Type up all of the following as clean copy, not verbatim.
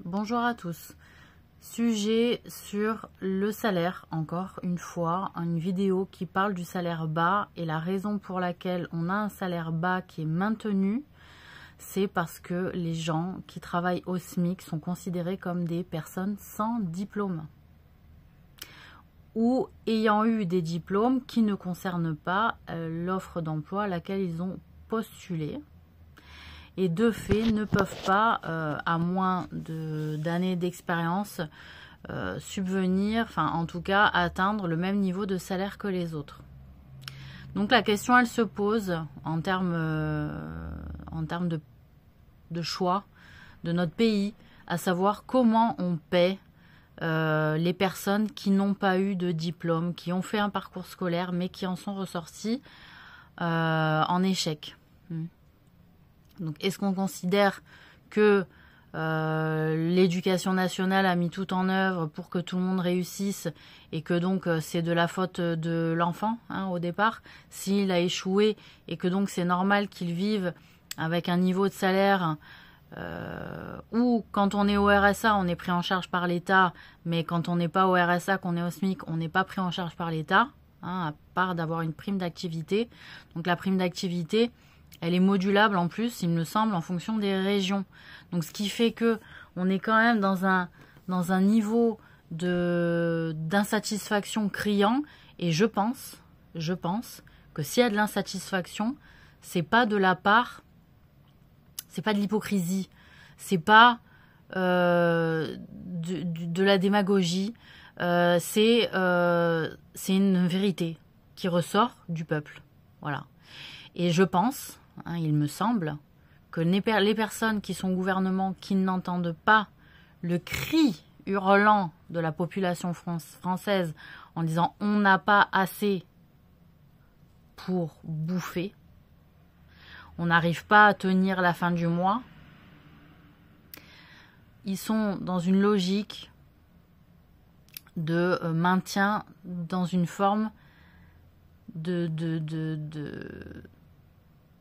Bonjour à tous. Sujet sur le salaire, encore une fois, une vidéo qui parle du salaire bas et la raison pour laquelle on a un salaire bas qui est maintenu, c'est parce que les gens qui travaillent au SMIC sont considérés comme des personnes sans diplôme ou ayant eu des diplômes qui ne concernent pas l'offre d'emploi à laquelle ils ont postulé. Et de fait, ne peuvent pas, à moins d'années d'expérience, subvenir, enfin en tout cas atteindre le même niveau de salaire que les autres. Donc la question, elle se pose en termes de choix de notre pays, à savoir comment on paie les personnes qui n'ont pas eu de diplôme, qui ont fait un parcours scolaire, mais qui en sont ressortis en échec. Donc, est-ce qu'on considère que l'éducation nationale a mis tout en œuvre pour que tout le monde réussisse et que donc c'est de la faute de l'enfant au départ, s'il a échoué et que donc c'est normal qu'il vive avec un niveau de salaire où quand on est au RSA on est pris en charge par l'État, mais quand on n'est pas au RSA, qu'on est au SMIC, on n'est pas pris en charge par l'État, à part d'avoir une prime d'activité. Donc la prime d'activité, elle est modulable en plus, il me semble, en fonction des régions. Donc ce qui fait que on est quand même dans un niveau d'insatisfaction criant. Et je pense que s'il y a de l'insatisfaction, c'est pas de la part, c'est pas de l'hypocrisie, c'est pas de la démagogie, c'est une vérité qui ressort du peuple. Voilà. Et je pense, il me semble, que les personnes qui sont au gouvernement, qui n'entendent pas le cri hurlant de la population française en disant « on n'a pas assez pour bouffer », on n'arrive pas à tenir la fin du mois, ils sont dans une logique de maintien dans une forme de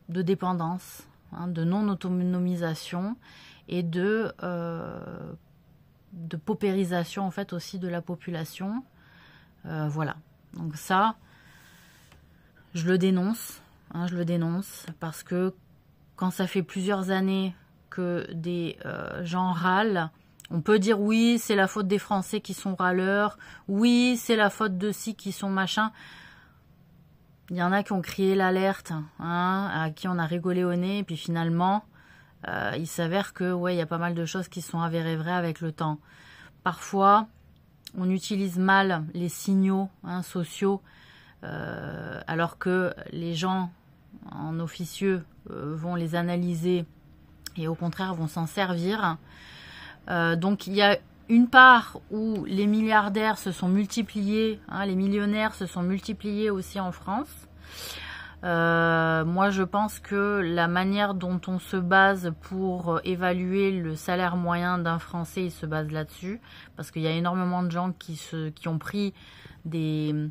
dépendance, de non-autonomisation et de paupérisation en fait aussi de la population. Voilà. Donc ça, je le dénonce parce que quand ça fait plusieurs années que des gens râlent, on peut dire oui, c'est la faute des Français qui sont râleurs, oui, c'est la faute de ci qui sont machin. Il y en a qui ont crié l'alerte, à qui on a rigolé au nez, et puis finalement, il s'avère que ouais, il y a pas mal de choses qui sont avérées vraies avec le temps. Parfois, on utilise mal les signaux sociaux, alors que les gens en officieux vont les analyser et au contraire vont s'en servir. Donc il y a une part où les milliardaires se sont multipliés, les millionnaires se sont multipliés aussi en France. Moi, je pense que la manière dont on se base pour évaluer le salaire moyen d'un Français, il se base là-dessus. Parce qu'il y a énormément de gens qui ont pris des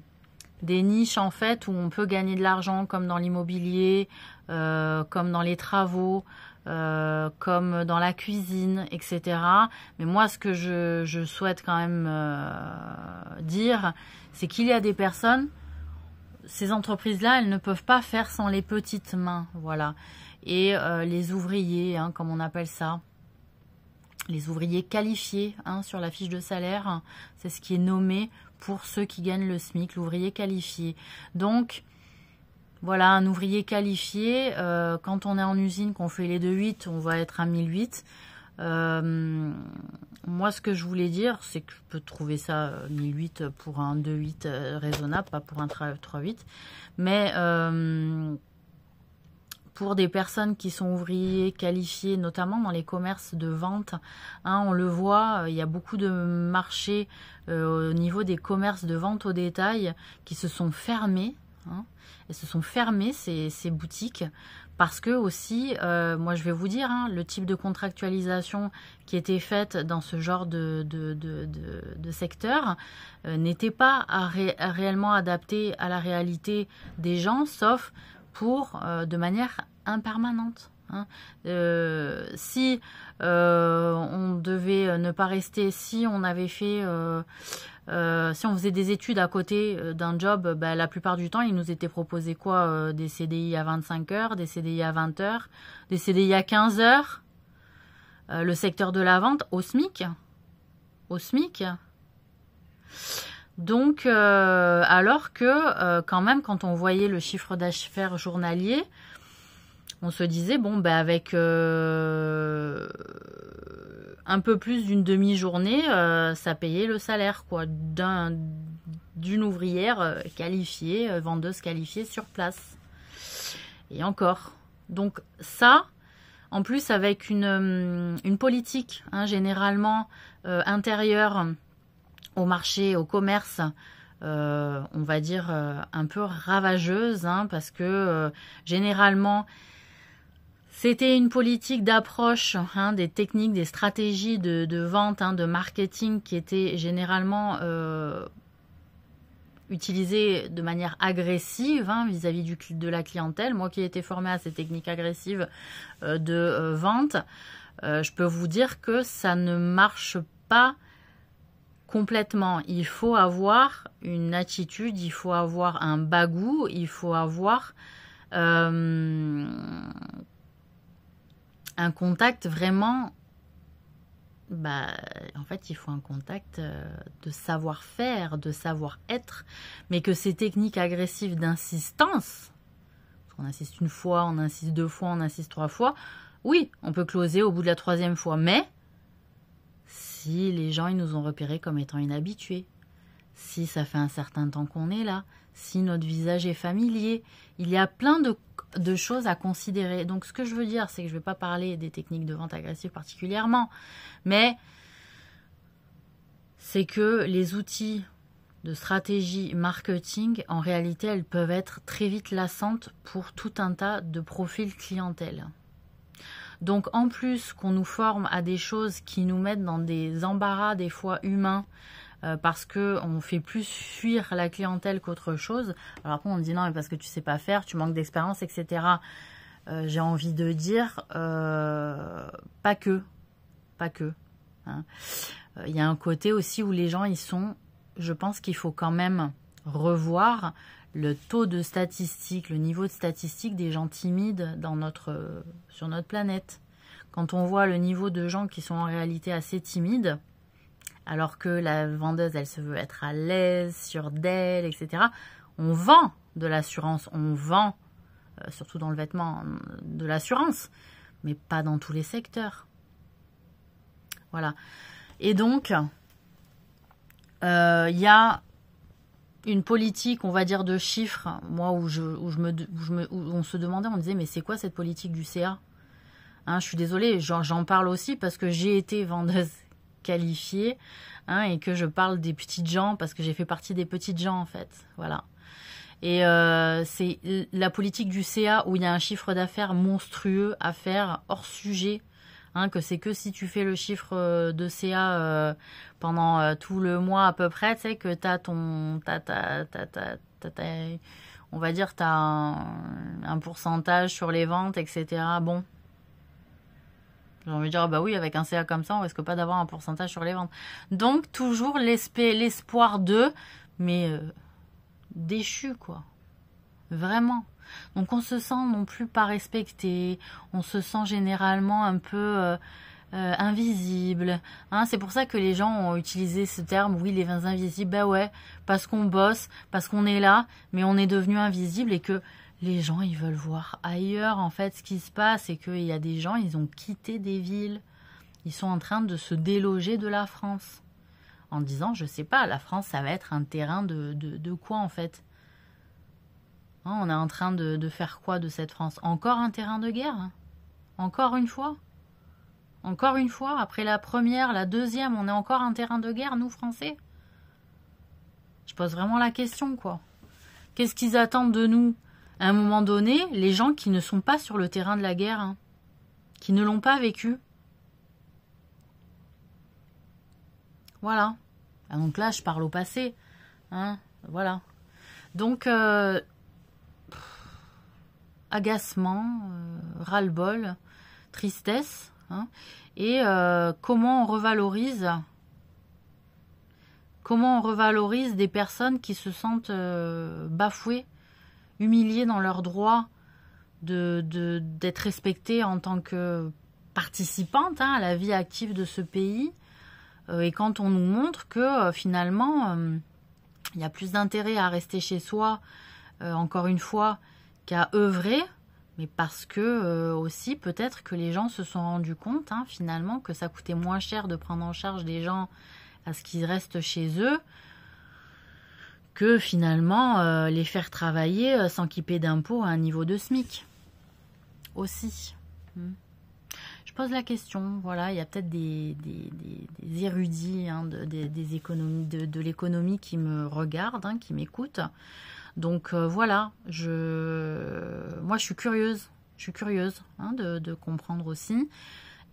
niches, en fait, où on peut gagner de l'argent, comme dans l'immobilier, comme dans les travaux, comme dans la cuisine, etc. Mais moi, ce que je souhaite quand même dire, c'est qu'il y a des personnes, ces entreprises-là, elles ne peuvent pas faire sans les petites mains, voilà. Et les ouvriers, comme on appelle ça, les ouvriers qualifiés sur la fiche de salaire, c'est ce qui est nommé pour ceux qui gagnent le SMIC, l'ouvrier qualifié. Donc, voilà, un ouvrier qualifié, quand on est en usine, qu'on fait les 2-8, on va être à 1008. Moi, ce que je voulais dire, c'est que je peux trouver ça 1008 pour un 2-8 raisonnable, pas pour un 3-8. Mais pour des personnes qui sont ouvriers qualifiés, notamment dans les commerces de vente, on le voit, il y a beaucoup de marchés au niveau des commerces de vente au détail qui se sont fermés. Elles se sont fermées, ces boutiques, parce que aussi, moi je vais vous dire, le type de contractualisation qui était faite dans ce genre de secteur n'était pas réellement adapté à la réalité des gens, sauf pour de manière impermanente. Si on devait ne pas rester, si on avait fait, si on faisait des études à côté d'un job, ben, la plupart du temps, il nous était proposé quoi? Des CDI à 25 heures, des CDI à 20 heures, des CDI à 15 heures. Le secteur de la vente au SMIC. Au SMIC. Donc, alors que quand même, quand on voyait le chiffre d'affaires journalier, on se disait, bon, ben avec un peu plus d'une demi-journée, ça payait le salaire quoi, d'une ouvrière qualifiée, vendeuse qualifiée sur place. Et encore. Donc ça, en plus avec une politique généralement intérieure au marché, au commerce, on va dire un peu ravageuse, parce que généralement c'était une politique d'approche, des techniques, des stratégies de vente, de marketing qui étaient généralement utilisées de manière agressive vis-à-vis de la clientèle. Moi qui ai été formée à ces techniques agressives de vente, je peux vous dire que ça ne marche pas complètement. Il faut avoir une attitude, il faut avoir un bagou, il faut avoir un contact vraiment, en fait, il faut un contact de savoir-faire, de savoir-être, mais que ces techniques agressives d'insistance, on insiste une fois, on insiste deux fois, on insiste trois fois, oui, on peut closer au bout de la troisième fois, mais si les gens ils nous ont repérés comme étant inhabitués, si ça fait un certain temps qu'on est là, si notre visage est familier, il y a plein de choses à considérer. Donc ce que je veux dire, c'est que je ne vais pas parler des techniques de vente agressive particulièrement, mais c'est que les outils de stratégie marketing, en réalité, elles peuvent être très vite lassantes pour tout un tas de profils clientèle. Donc en plus qu'on nous forme à des choses qui nous mettent dans des embarras des fois humains, parce qu'on fait plus fuir la clientèle qu'autre chose. Alors après on dit non mais parce que tu sais pas faire, tu manques d'expérience, etc. J'ai envie de dire pas que. Il y a un côté aussi où les gens ils sont, je pense qu'il faut quand même revoir le taux de statistiques, le niveau de statistiques des gens timides sur notre planète. Quand on voit le niveau de gens qui sont en réalité assez timides, alors que la vendeuse, elle se veut être à l'aise, sûre d'elle, etc. On vend de l'assurance, on vend, surtout dans le vêtement, de l'assurance, mais pas dans tous les secteurs. Voilà. Et donc, il y a une politique, on va dire, de chiffres, moi, où on se demandait, on disait, mais c'est quoi cette politique du CA? Je suis désolée, j'en parle aussi parce que j'ai été vendeuse qualifiée et que je parle des petites gens parce que j'ai fait partie des petites gens, en fait. Voilà. Et c'est la politique du CA où il y a un chiffre d'affaires monstrueux à faire hors sujet. Que c'est que si tu fais le chiffre de CA pendant tout le mois à peu près, tu sais que on va dire t'as un pourcentage sur les ventes, etc. Bon, j'ai envie de dire bah oui, avec un CA comme ça, on risque pas d'avoir un pourcentage sur les ventes. Donc toujours l'espoir mais déchu quoi, vraiment. Donc on se sent non plus pas respecté, on se sent généralement un peu invisible. C'est pour ça que les gens ont utilisé ce terme, oui les vins invisibles, bah ouais, parce qu'on bosse, parce qu'on est là, mais on est devenu invisible et que les gens ils veulent voir ailleurs en fait ce qui se passe et qu'il y a des gens, ils ont quitté des villes, ils sont en train de se déloger de la France en disant je sais pas, la France ça va être un terrain de quoi en fait? On est en train de faire quoi de cette France? Encore un terrain de guerre? Encore une fois? Encore une fois? Après la première, la deuxième, on est encore un terrain de guerre, nous, Français? Je pose vraiment la question, quoi. Qu'est-ce qu'ils attendent de nous? À un moment donné, les gens qui ne sont pas sur le terrain de la guerre, qui ne l'ont pas vécu. Voilà. Donc là, je parle au passé. Voilà. Donc... agacement, ras-le-bol, tristesse, hein, et comment on revalorise des personnes qui se sentent bafouées, humiliées dans leurs droits d'être respectées en tant que participantes à la vie active de ce pays. Et quand on nous montre que finalement, il y a plus d'intérêt à rester chez soi, encore une fois, qu'à œuvrer, mais parce que aussi peut-être que les gens se sont rendus compte finalement que ça coûtait moins cher de prendre en charge des gens à ce qu'ils restent chez eux que finalement les faire travailler sans qu'ils paient d'impôts à un niveau de SMIC aussi. Je pose la question, voilà, il y a peut-être des érudits des économies, de l'économie qui me regardent, qui m'écoutent. Donc voilà, moi je suis curieuse de comprendre aussi.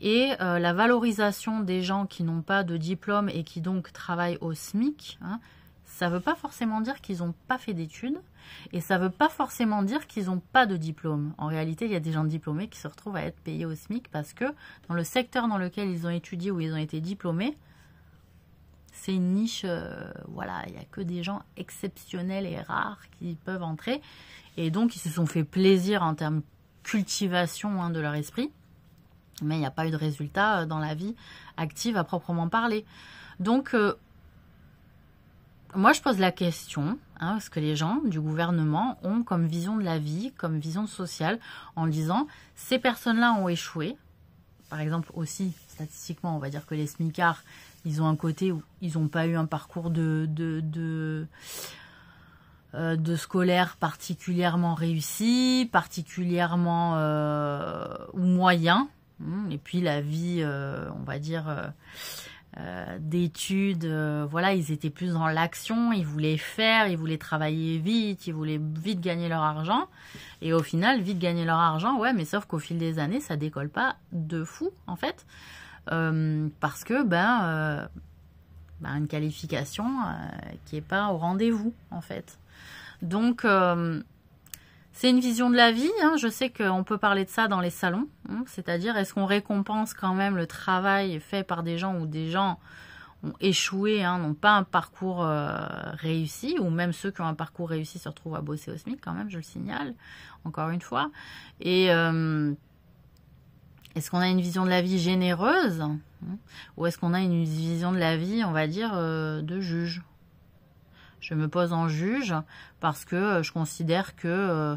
Et la valorisation des gens qui n'ont pas de diplôme et qui donc travaillent au SMIC, ça ne veut pas forcément dire qu'ils n'ont pas fait d'études et ça ne veut pas forcément dire qu'ils n'ont pas de diplôme. En réalité, il y a des gens diplômés qui se retrouvent à être payés au SMIC parce que dans le secteur dans lequel ils ont étudié ou ils ont été diplômés, c'est une niche, voilà, il n'y a que des gens exceptionnels et rares qui peuvent entrer. Et donc, ils se sont fait plaisir en termes de cultivation de leur esprit. Mais il n'y a pas eu de résultat dans la vie active à proprement parler. Donc, moi, je pose la question, ce que les gens du gouvernement ont comme vision de la vie, comme vision sociale, en disant, ces personnes-là ont échoué. Par exemple, aussi, statistiquement, on va dire que les smicards, ils ont un côté où ils n'ont pas eu un parcours de scolaire particulièrement réussi, particulièrement ou moyen. Et puis la vie, on va dire, d'études, voilà, ils étaient plus dans l'action, ils voulaient faire, ils voulaient travailler vite, ils voulaient vite gagner leur argent. Et au final, vite gagner leur argent, ouais, mais sauf qu'au fil des années, ça décolle pas de fou, en fait. Parce que, une qualification qui est pas au rendez-vous, en fait. Donc, c'est une vision de la vie. Je sais qu'on peut parler de ça dans les salons. C'est-à-dire, est-ce qu'on récompense quand même le travail fait par des gens où des gens ont échoué, n'ont pas un parcours réussi, ou même ceux qui ont un parcours réussi se retrouvent à bosser au SMIC quand même, je le signale, encore une fois. Et est-ce qu'on a une vision de la vie généreuse ou est-ce qu'on a une vision de la vie, on va dire, de juge? Je me pose en juge parce que je considère que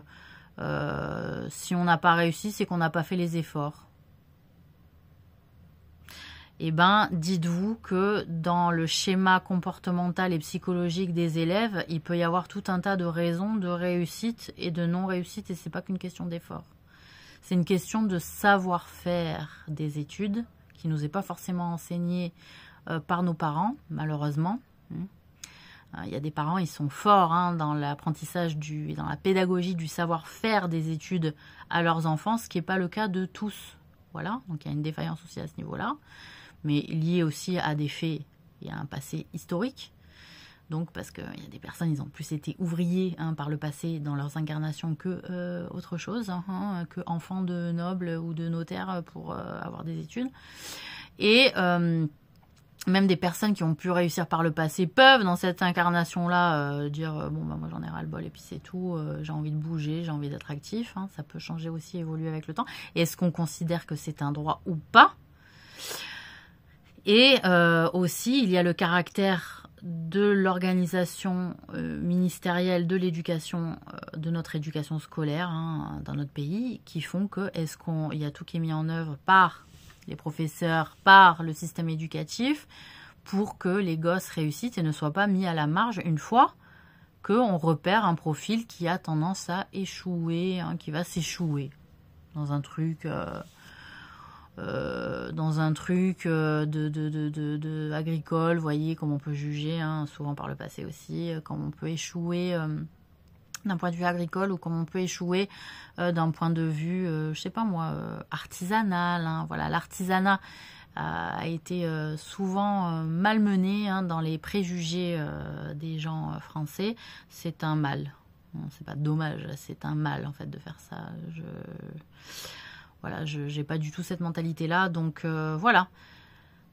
si on n'a pas réussi, c'est qu'on n'a pas fait les efforts. Eh bien, dites-vous que dans le schéma comportemental et psychologique des élèves, il peut y avoir tout un tas de raisons de réussite et de non-réussite, et c'est pas qu'une question d'effort. C'est une question de savoir-faire des études qui nous est pas forcément enseigné par nos parents, malheureusement. Il y a des parents, ils sont forts dans l'apprentissage dans la pédagogie du savoir-faire des études à leurs enfants, ce qui n'est pas le cas de tous. Voilà, donc il y a une défaillance aussi à ce niveau-là, mais liée aussi à des faits et à un passé historique. Donc parce qu'il y a des personnes, ils ont plus été ouvriers par le passé dans leurs incarnations que autre chose, que enfants de nobles ou de notaires pour avoir des études. Et même des personnes qui ont pu réussir par le passé peuvent, dans cette incarnation-là, dire moi j'en ai ras-le-bol et puis c'est tout, j'ai envie de bouger, j'ai envie d'être actif. Ça peut changer aussi, évoluer avec le temps. Et est-ce qu'on considère que c'est un droit ou pas? Et aussi, il y a le caractère de l'organisation ministérielle de l'éducation, de notre éducation scolaire dans notre pays, qui font que il y a tout qui est mis en œuvre par les professeurs, par le système éducatif, pour que les gosses réussissent et ne soient pas mis à la marge une fois qu'on repère un profil qui a tendance à échouer, qui va s'échouer dans un truc de agricole, vous voyez, comme on peut juger, souvent par le passé aussi, comme on peut échouer d'un point de vue agricole ou comme on peut échouer d'un point de vue, je sais pas moi, artisanal. Voilà, l'artisanat a été souvent malmené dans les préjugés des gens français. C'est un mal. C'est pas dommage, c'est un mal en fait de faire ça. Voilà, j'ai pas du tout cette mentalité-là. Donc voilà.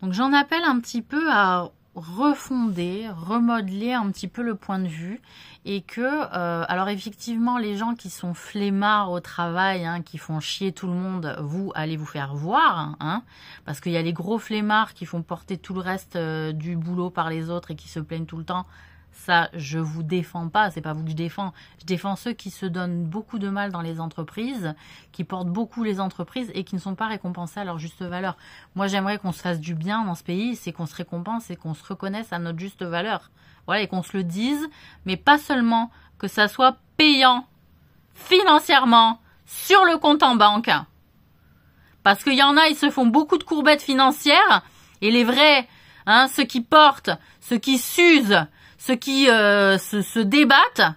Donc j'en appelle un petit peu à refonder, remodeler un petit peu le point de vue et que, alors effectivement, les gens qui sont flemmards au travail, hein, qui font chier tout le monde, vous allez vous faire voir, hein, parce qu'il y a les gros flemmards qui font porter tout le reste du boulot par les autres et qui se plaignent tout le temps. Ça, je vous défends pas, c'est pas vous que je défends. Je défends ceux qui se donnent beaucoup de mal dans les entreprises, qui portent beaucoup les entreprises et qui ne sont pas récompensés à leur juste valeur. Moi, j'aimerais qu'on se fasse du bien dans ce pays, c'est qu'on se récompense et qu'on se reconnaisse à notre juste valeur. Voilà, et qu'on se le dise, mais pas seulement que ça soit payant financièrement sur le compte en banque. Parce qu'il y en a, ils se font beaucoup de courbettes financières et les vrais, hein, ceux qui portent, ceux qui s'usent, ceux qui se débattent,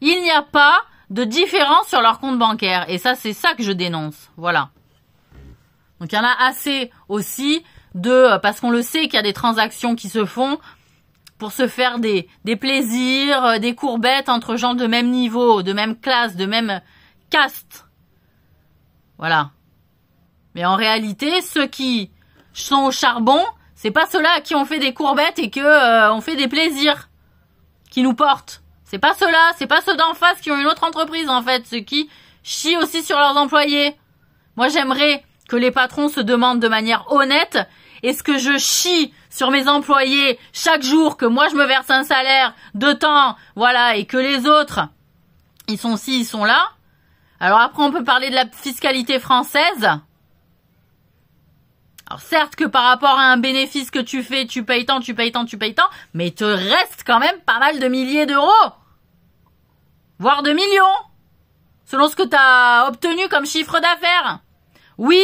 il n'y a pas de différence sur leur compte bancaire. Et ça, c'est ça que je dénonce. Voilà. Donc, il y en a assez aussi parce qu'on le sait qu'il y a des transactions qui se font pour se faire des plaisirs, des courbettes entre gens de même niveau, de même classe, de même caste. Voilà. Mais en réalité, ceux qui sont au charbon, c'est pas ceux-là à qui on fait des courbettes et que on fait des plaisirs qui nous portent. C'est pas ceux-là, c'est pas ceux d'en face qui ont une autre entreprise en fait, ceux qui chient aussi sur leurs employés. Moi, j'aimerais que les patrons se demandent de manière honnête, est-ce que je chie sur mes employés chaque jour que moi je me verse un salaire de temps, voilà, et que les autres, ils sont ci, ils sont là. Alors après, on peut parler de la fiscalité française. Alors certes que par rapport à un bénéfice que tu fais, tu payes tant, mais il te reste quand même pas mal de milliers d'euros. Voire de millions. Selon ce que tu as obtenu comme chiffre d'affaires. Oui,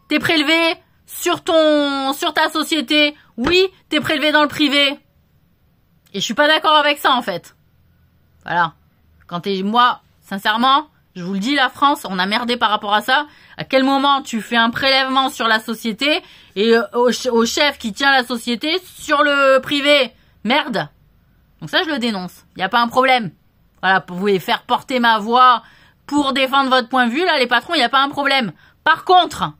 t'es prélevé sur ta société. Oui, t'es prélevé dans le privé. Et je suis pas d'accord avec ça en fait. Voilà. Moi, sincèrement, je vous le dis, la France, on a merdé par rapport à ça. À quel moment tu fais un prélèvement sur la société et au chef qui tient la société sur le privé? Merde. Donc ça, je le dénonce. Il n'y a pas un problème. Voilà, vous pouvez faire porter ma voix pour défendre votre point de vue. Là, les patrons, il n'y a pas un problème. Par contre,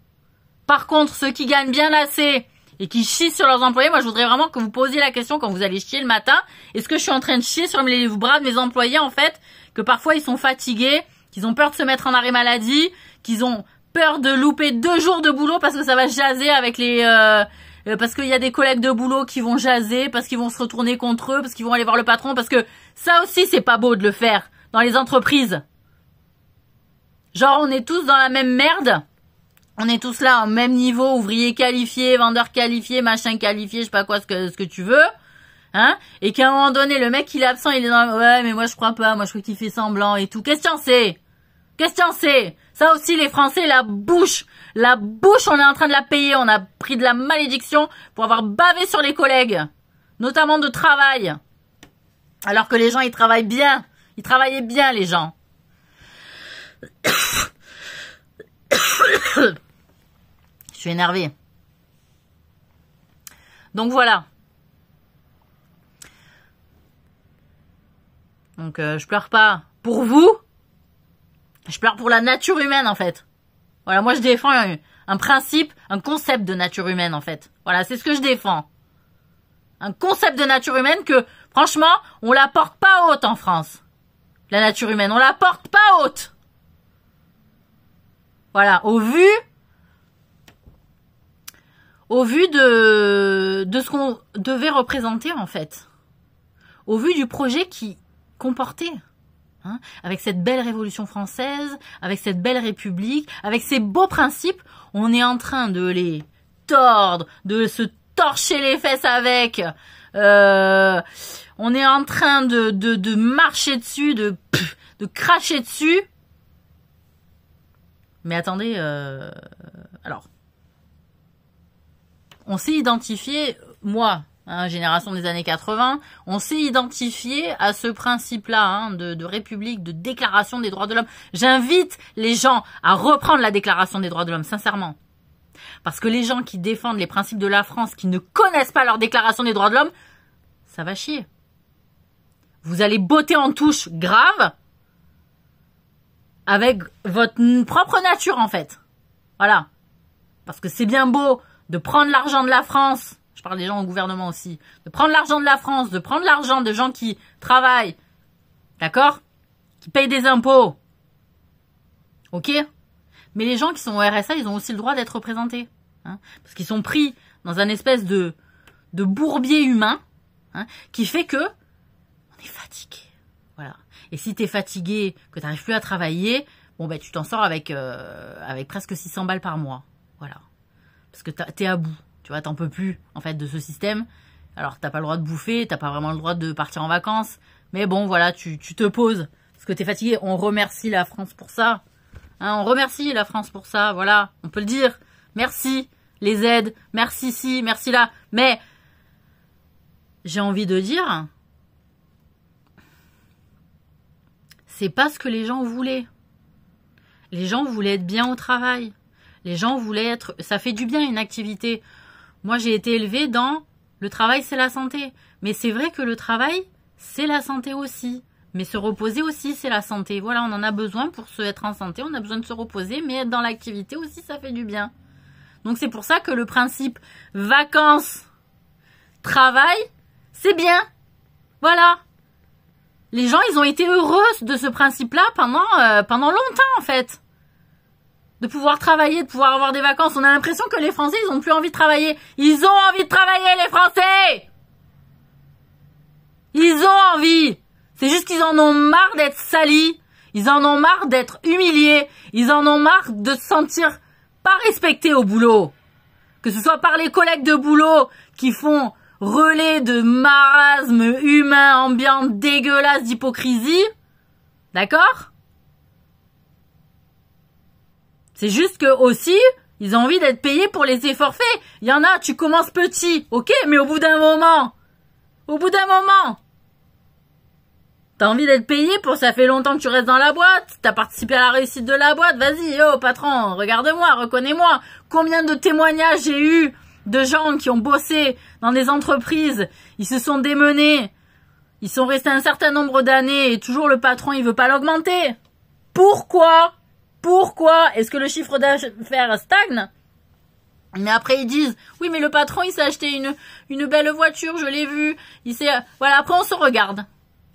ceux qui gagnent bien assez et qui chient sur leurs employés, moi, je voudrais vraiment que vous posiez la question quand vous allez chier le matin. Est-ce que je suis en train de chier sur les bras de mes employés, en fait, que parfois ils sont fatigués, qu'ils ont peur de se mettre en arrêt maladie, qu'ils ont peur de louper 2 jours de boulot parce que ça va jaser avec parce qu'il y a des collègues de boulot qui vont jaser, parce qu'ils vont se retourner contre eux, parce qu'ils vont aller voir le patron, parce que ça aussi c'est pas beau de le faire dans les entreprises. Genre on est tous dans la même merde, on est tous là au même niveau, ouvriers qualifiés, vendeurs qualifiés, machin qualifié, je sais pas quoi, ce que tu veux, hein, et qu'à un moment donné le mec il est absent, il est dans ouais mais moi je crois pas, moi je crois qu'il fait semblant et tout. Qu'est-ce que t'en sais? Ça aussi, les Français, la bouche, on est en train de la payer. On a pris de la malédiction pour avoir bavé sur les collègues, notamment de travail. Alors que les gens, ils travaillent bien. Ils travaillaient bien, les gens. Je suis énervée. Donc voilà. Donc je pleure pas pour vous. Je pleure pour la nature humaine, en fait. Voilà, moi, je défends un principe, un concept de nature humaine, en fait. Voilà, c'est ce que je défends. Un concept de nature humaine que, franchement, on la porte pas haute en France. La nature humaine, on la porte pas haute. Voilà, au vu de ce qu'on devait représenter, en fait. Au vu du projet qui comportait. Hein, avec cette belle révolution française, avec cette belle république, avec ces beaux principes, on est en train de les tordre, de se torcher les fesses avec. On est en train de marcher dessus, de cracher dessus. Mais attendez, alors, on s'est identifié, moi, hein, génération des années 80, on s'est identifié à ce principe-là, hein, de république, de déclaration des droits de l'homme. J'invite les gens à reprendre la déclaration des droits de l'homme, sincèrement. Parce que les gens qui défendent les principes de la France, qui ne connaissent pas leur déclaration des droits de l'homme, ça va chier. Vous allez botter en touche grave avec votre propre nature, en fait. Voilà. Parce que c'est bien beau de prendre l'argent de la France, je parle des gens au gouvernement aussi, de prendre l'argent de la France, de prendre l'argent de gens qui travaillent, d'accord? Qui payent des impôts. Ok? Mais les gens qui sont au RSA, ils ont aussi le droit d'être représentés. Hein, parce qu'ils sont pris dans un espèce de bourbier humain, hein, qui fait que on est fatigué. Voilà. Et si t'es fatigué, que t'arrives plus à travailler, bon ben tu t'en sors avec presque 600 balles par mois. Voilà. Parce que t'es à bout. Tu vois, t'en peux plus, en fait, de ce système. Alors, t'as pas le droit de bouffer, t'as pas vraiment le droit de partir en vacances. Mais bon, voilà, tu te poses. Parce que t'es fatigué. On remercie la France pour ça. Hein, on remercie la France pour ça. Voilà. On peut le dire. Merci. Les aides. Merci ci, merci là. Mais, j'ai envie de dire, c'est pas ce que les gens voulaient. Les gens voulaient être bien au travail. Les gens voulaient être... Ça fait du bien, une activité. Moi, j'ai été élevée dans... Le travail, c'est la santé. Mais c'est vrai que le travail, c'est la santé aussi. Mais se reposer aussi, c'est la santé. Voilà, on en a besoin pour être en santé. On a besoin de se reposer. Mais être dans l'activité aussi, ça fait du bien. Donc, c'est pour ça que le principe vacances, travail, c'est bien. Voilà. Les gens, ils ont été heureux de ce principe-là pendant longtemps, en fait. De pouvoir travailler, de pouvoir avoir des vacances. On a l'impression que les Français, ils ont plus envie de travailler. Ils ont envie de travailler, les Français! Ils ont envie! C'est juste qu'ils en ont marre d'être salis. Ils en ont marre d'être humiliés. Ils en ont marre de se sentir pas respectés au boulot. Que ce soit par les collègues de boulot qui font relais de marasme humain, ambiant dégueulasse d'hypocrisie. D'accord? C'est juste que aussi, ils ont envie d'être payés pour les efforts faits. Il y en a, tu commences petit, ok, mais au bout d'un moment, t'as envie d'être payé pour ça fait longtemps que tu restes dans la boîte, t'as participé à la réussite de la boîte, vas-y, oh patron, regarde-moi, reconnais-moi. Combien de témoignages j'ai eu de gens qui ont bossé dans des entreprises, ils se sont démenés, ils sont restés un certain nombre d'années et toujours le patron, il veut pas l'augmenter. Pourquoi est-ce que le chiffre d'affaires stagne? Mais après ils disent, oui mais le patron il s'est acheté une belle voiture, je l'ai vu, voilà, après on se regarde.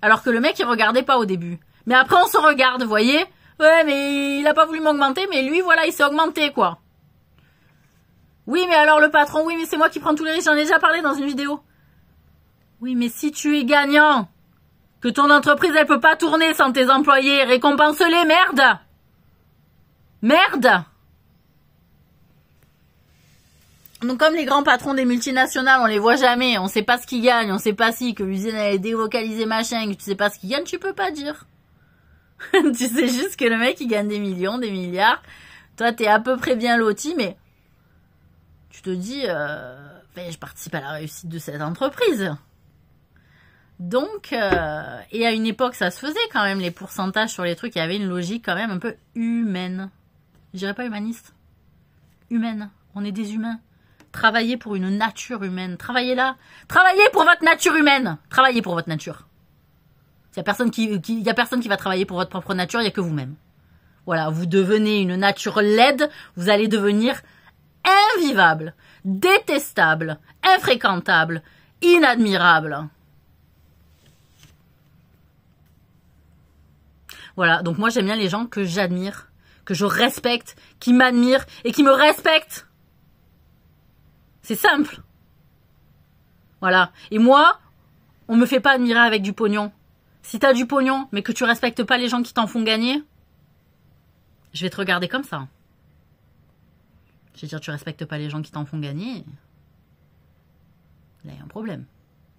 Alors que le mec il regardait pas au début. Mais après on se regarde, vous voyez? Ouais mais il a pas voulu m'augmenter, mais lui voilà il s'est augmenté quoi. Oui mais alors le patron, oui mais c'est moi qui prends tous les risques, j'en ai déjà parlé dans une vidéo. Oui mais si tu es gagnant, que ton entreprise elle peut pas tourner sans tes employés, récompense-les, merde! Merde! Donc comme les grands patrons des multinationales, on les voit jamais, on sait pas ce qu'ils gagnent, on sait pas si que l'usine elle est délocalisée machin, que tu sais pas ce qu'ils gagnent, tu peux pas dire. Tu sais juste que le mec il gagne des millions, des milliards. Toi t'es à peu près bien loti, mais tu te dis, je participe à la réussite de cette entreprise. Donc, et à une époque ça se faisait quand même, les pourcentages sur les trucs, il y avait une logique quand même un peu humaine. Je dirais pas humaniste. Humaine. On est des humains. Travaillez pour une nature humaine. Travaillez là. Travaillez pour votre nature humaine. Travaillez pour votre nature. Il y a personne qui va travailler pour votre propre nature, il n'y a que vous-même. Voilà, vous devenez une nature laide, vous allez devenir invivable, détestable, infréquentable, inadmirable. Voilà, donc moi j'aime bien les gens que j'admire, que je respecte, qui m'admirent et qui me respectent. C'est simple. Voilà. Et moi, on me fait pas admirer avec du pognon. Si t'as du pognon, mais que tu respectes pas les gens qui t'en font gagner, je vais te regarder comme ça. Je vais dire, tu respectes pas les gens qui t'en font gagner. Là, il y a un problème.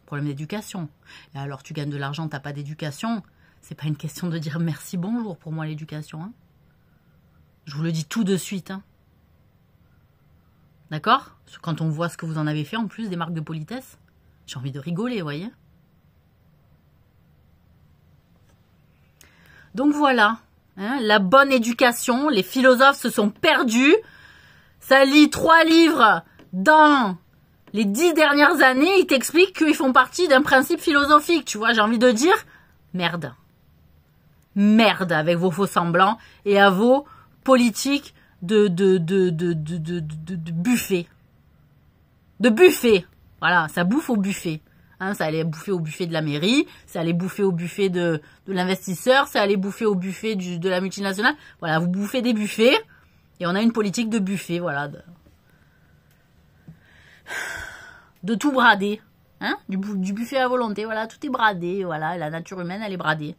Problème d'éducation. Et alors, tu gagnes de l'argent, t'as pas d'éducation. C'est pas une question de dire merci, bonjour pour moi, l'éducation. Hein. Je vous le dis tout de suite. Hein. D'accord? Quand on voit ce que vous en avez fait, en plus des marques de politesse, j'ai envie de rigoler, vous voyez? Donc voilà. Hein, la bonne éducation, les philosophes se sont perdus. Ça lit 3 livres dans les 10 dernières années. Ils t'expliquent qu'ils font partie d'un principe philosophique. Tu vois, j'ai envie de dire, merde. Merde avec vos faux semblants et à vos politiques de buffet. De buffet. Voilà, ça bouffe au buffet. Hein, ça allait bouffer au buffet de la mairie, ça allait bouffer au buffet de l'investisseur, ça allait bouffer au buffet de la multinationale. Voilà, vous bouffez des buffets et on a une politique de buffet, voilà. De tout brader. Hein, du buffet à volonté, voilà, tout est bradé, voilà, la nature humaine, elle est bradée.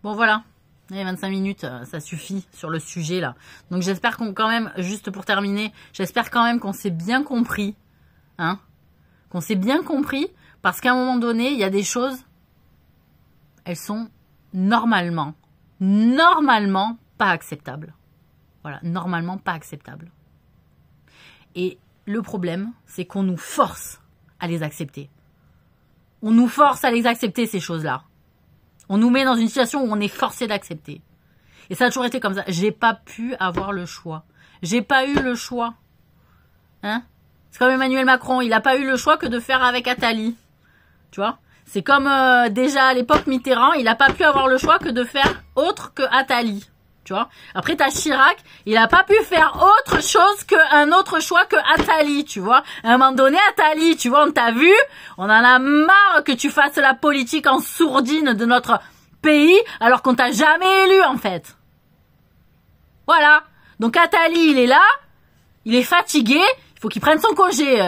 Bon, voilà. Les 25 minutes, ça suffit sur le sujet, là. Donc, j'espère qu'on, quand même, juste pour terminer, j'espère quand même qu'on s'est bien compris. Hein, qu'on s'est bien compris, parce qu'à un moment donné, il y a des choses, elles sont normalement pas acceptables. Voilà, normalement pas acceptables. Et le problème, c'est qu'on nous force à les accepter. On nous force à les accepter, ces choses-là. On nous met dans une situation où on est forcé d'accepter. Et ça a toujours été comme ça. J'ai pas pu avoir le choix. J'ai pas eu le choix. Hein? C'est comme Emmanuel Macron, il n'a pas eu le choix que de faire avec Attali. Tu vois? C'est comme déjà à l'époque Mitterrand, il n'a pas pu avoir le choix que de faire autre que Attali. Tu vois? Après, t'as Chirac, il n'a pas pu faire autre chose qu'un autre choix que Attali, tu vois? À un moment donné, Attali, tu vois, on t'a vu, on en a marre que tu fasses la politique en sourdine de notre pays, alors qu'on t'a jamais élu, en fait. Voilà. Donc Attali, il est là, il est fatigué, il faut qu'il prenne son congé,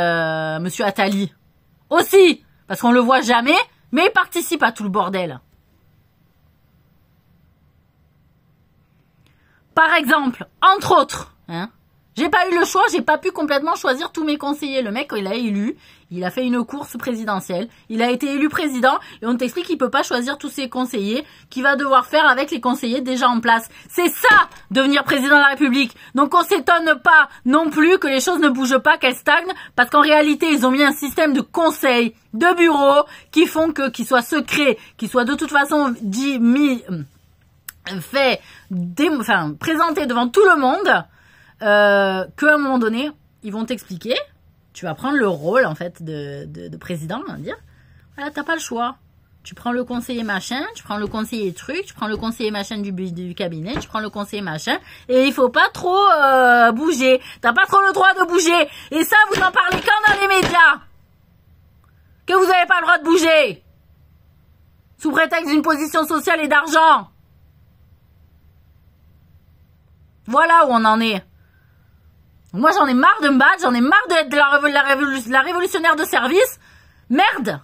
monsieur Attali. Aussi, parce qu'on le voit jamais, mais il participe à tout le bordel. Par exemple, entre autres, hein, j'ai pas eu le choix, j'ai pas pu complètement choisir tous mes conseillers. Le mec, il a élu, il a fait une course présidentielle, il a été élu président, et on t'explique qu'il peut pas choisir tous ses conseillers, qu'il va devoir faire avec les conseillers déjà en place. C'est ça, devenir président de la République. Donc on s'étonne pas non plus que les choses ne bougent pas, qu'elles stagnent, parce qu'en réalité, ils ont mis un système de conseils, de bureaux, qui font que, qu'ils soient secrets, qu'ils soient de toute façon présenté devant tout le monde, qu'à un moment donné, ils vont t'expliquer, tu vas prendre le rôle, en fait, de président, on va dire, voilà, t'as pas le choix. Tu prends le conseiller machin, tu prends le conseiller truc, tu prends le conseiller machin du cabinet, tu prends le conseiller machin, et il faut pas trop bouger. T'as pas trop le droit de bouger. Et ça, vous en parlez quand dans les médias? Que vous avez pas le droit de bouger? Sous prétexte d'une position sociale et d'argent. Voilà où on en est. Moi, j'en ai marre de me battre, j'en ai marre d'être la révolutionnaire de service. Merde!